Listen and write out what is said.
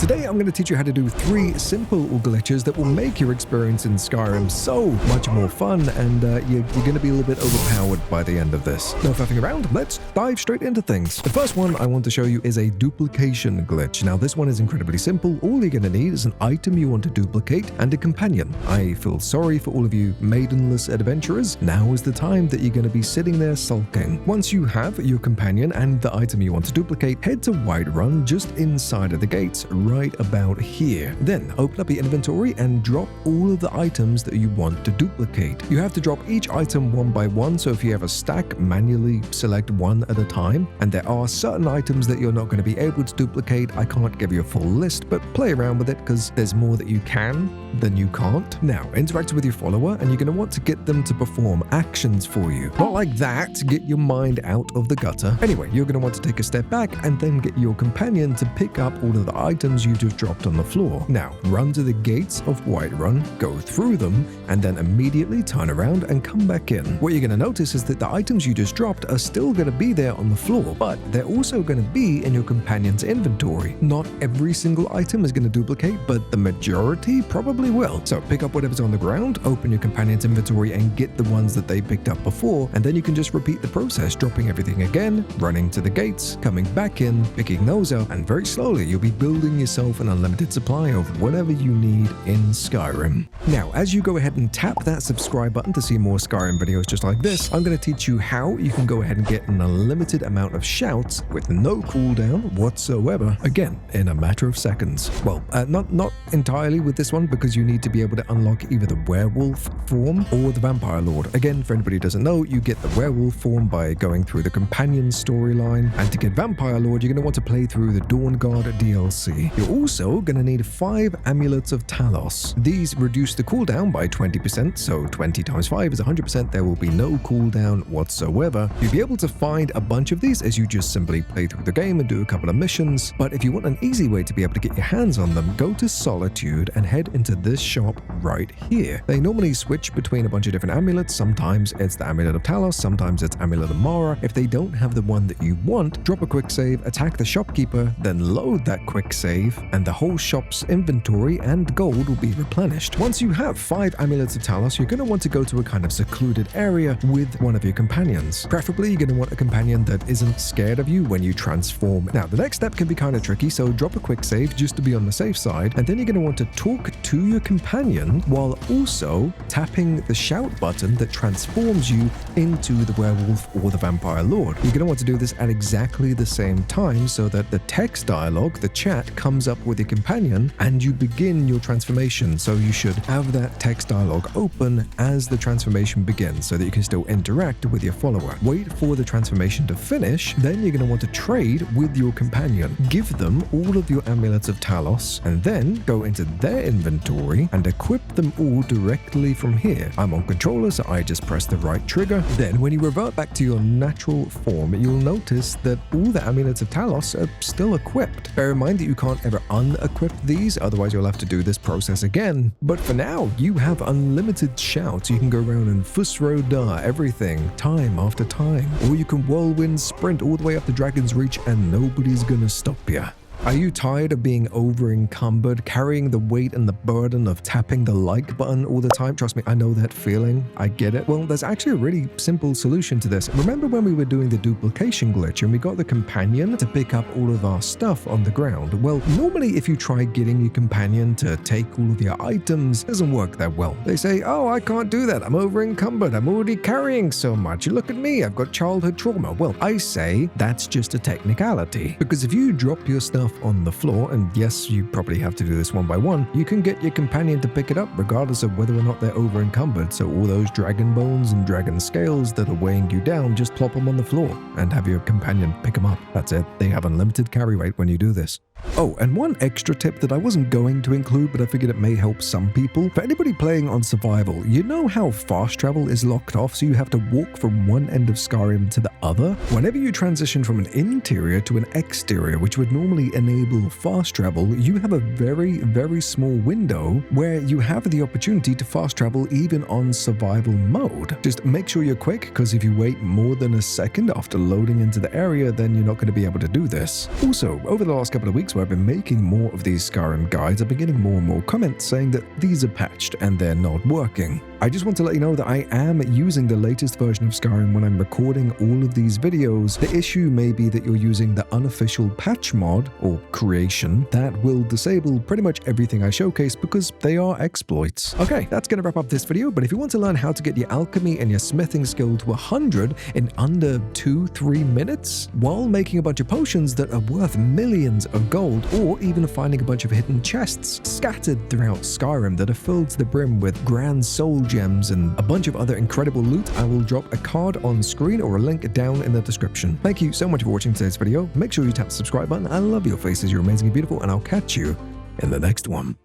Today I'm going to teach you how to do 3 simple glitches that will make your experience in Skyrim so much more fun, and you're going to be a little bit overpowered by the end of this. No faffing around, let's dive straight into things. The first one I want to show you is a duplication glitch. Now this one is incredibly simple. All you're going to need is an item you want to duplicate and a companion. I feel sorry for all of you maidenless adventurers. Now is the time that you're going to be sitting there sulking. Once you have your companion and the item you want to duplicate, head to Whiterun just inside of the gates right about here. Then open up your inventory and drop all of the items that you want to duplicate. You have to drop each item one by one, so if you have a stack, manually select one at a time. And there are certain items that you're not going to be able to duplicate. I can't give you a full list, but play around with it because there's more that you can than you can't. Now, interact with your follower and you're going to want to get them to perform actions for you. Not like that, get your mind out of the gutter. Anyway, you're going to want to take a step back and then get your companion to pick up all of the items you just dropped on the floor. Now, run to the gates of Whiterun, go through them, and then immediately turn around and come back in. What you're going to notice is that the items you just dropped are still going to be there on the floor, but they're also going to be in your companion's inventory. Not every single item is going to duplicate, but the majority probably will. So pick up whatever's on the ground, open your companion's inventory and get the ones that they picked up before, and then you can just repeat the process, dropping everything again, running to the gates, coming back in, picking those up, and very slowly you'll be building yourself an unlimited supply of whatever you need in Skyrim. Now, as you go ahead and tap that subscribe button to see more Skyrim videos just like this, I'm going to teach you how you can go ahead and get an unlimited amount of shouts with no cooldown whatsoever, again, in a matter of seconds. Well, not entirely with this one, because you need to be able to unlock either the werewolf form or the vampire lord. Again, for anybody who doesn't know, you get the werewolf form by going through the companion storyline, and to get vampire lord, you're going to want to play through the Dawn Guard DLC. You're also going to need 5 amulets of talos. These reduce the cooldown by 20%, so 20 times 5 is 100%. There will be no cooldown whatsoever. You'll be able to find a bunch of these as you just simply play through the game and do a couple of missions, but if you want an easy way to be able to get your hands on them, go to Solitude and head into this shop right here. They normally switch between a bunch of different amulets. Sometimes it's the Amulet of Talos, sometimes it's Amulet of Mara. If they don't have the one that you want, drop a quick save, attack the shopkeeper, then load that quick save, and the whole shop's inventory and gold will be replenished. Once you have 5 amulets of Talos, you're going to want to go to a kind of secluded area with one of your companions. Preferably, you're going to want a companion that isn't scared of you when you transform. Now, the next step can be kind of tricky, so drop a quick save just to be on the safe side, and then you're going to want to talk to your companion while also tapping the shout button that transforms you into the werewolf or the vampire lord. You're going to want to do this at exactly the same time so that the text dialogue, the chat, comes up with your companion and you begin your transformation. So you should have that text dialogue open as the transformation begins so that you can still interact with your follower. Wait for the transformation to finish, then you're going to want to trade with your companion. Give them all of your amulets of Talos and then go into their inventory and equip them all directly from here. I'm on controller, so I just press the right trigger. Then when you revert back to your natural form, you'll notice that all the amulets of Talos are still equipped. Bear in mind that you can't ever unequip these, otherwise you'll have to do this process again. But for now, you have unlimited shouts. You can go around and Fusroda everything, time after time. Or you can whirlwind sprint all the way up to Dragon's Reach and nobody's gonna stop you. Are you tired of being over-encumbered, carrying the weight and the burden of tapping the like button all the time? Trust me, I know that feeling. I get it. Well, there's actually a really simple solution to this. Remember when we were doing the duplication glitch and we got the companion to pick up all of our stuff on the ground? Well, normally if you try getting your companion to take all of your items, it doesn't work that well. They say, oh, I can't do that. I'm over-encumbered. I'm already carrying so much. Look at me. I've got childhood trauma. Well, I say that's just a technicality. Because if you drop your stuff on the floor, and yes, you probably have to do this one by one, you can get your companion to pick it up regardless of whether or not they're over encumbered. So all those dragon bones and dragon scales that are weighing you down, just plop them on the floor and have your companion pick them up. That's it. They have unlimited carry weight when you do this. Oh, and one extra tip that I wasn't going to include, but I figured it may help some people. For anybody playing on survival, you know how fast travel is locked off, so you have to walk from one end of Skyrim to the other? Whenever you transition from an interior to an exterior, which would normally enable fast travel, you have a very, very small window where you have the opportunity to fast travel even on survival mode. Just make sure you're quick, because if you wait more than a second after loading into the area, then you're not going to be able to do this. Also, over the last couple of weeks, weeks where I've been making more of these Skyrim guides, I've been getting more and more comments saying that these are patched and they're not working. I just want to let you know that I am using the latest version of Skyrim when I'm recording all of these videos. The issue may be that you're using the unofficial patch mod, or creation, that will disable pretty much everything I showcase because they are exploits. Okay, that's going to wrap up this video, but if you want to learn how to get your alchemy and your smithing skill to 100 in under 2-3 minutes, while making a bunch of potions that are worth millions of gold, or even finding a bunch of hidden chests scattered throughout Skyrim that are filled to the brim with grand soul gems and a bunch of other incredible loot, I will drop a card on screen or a link down in the description. Thank you so much for watching today's video. Make sure you tap the subscribe button. I love your faces, you're amazing and beautiful, and I'll catch you in the next one.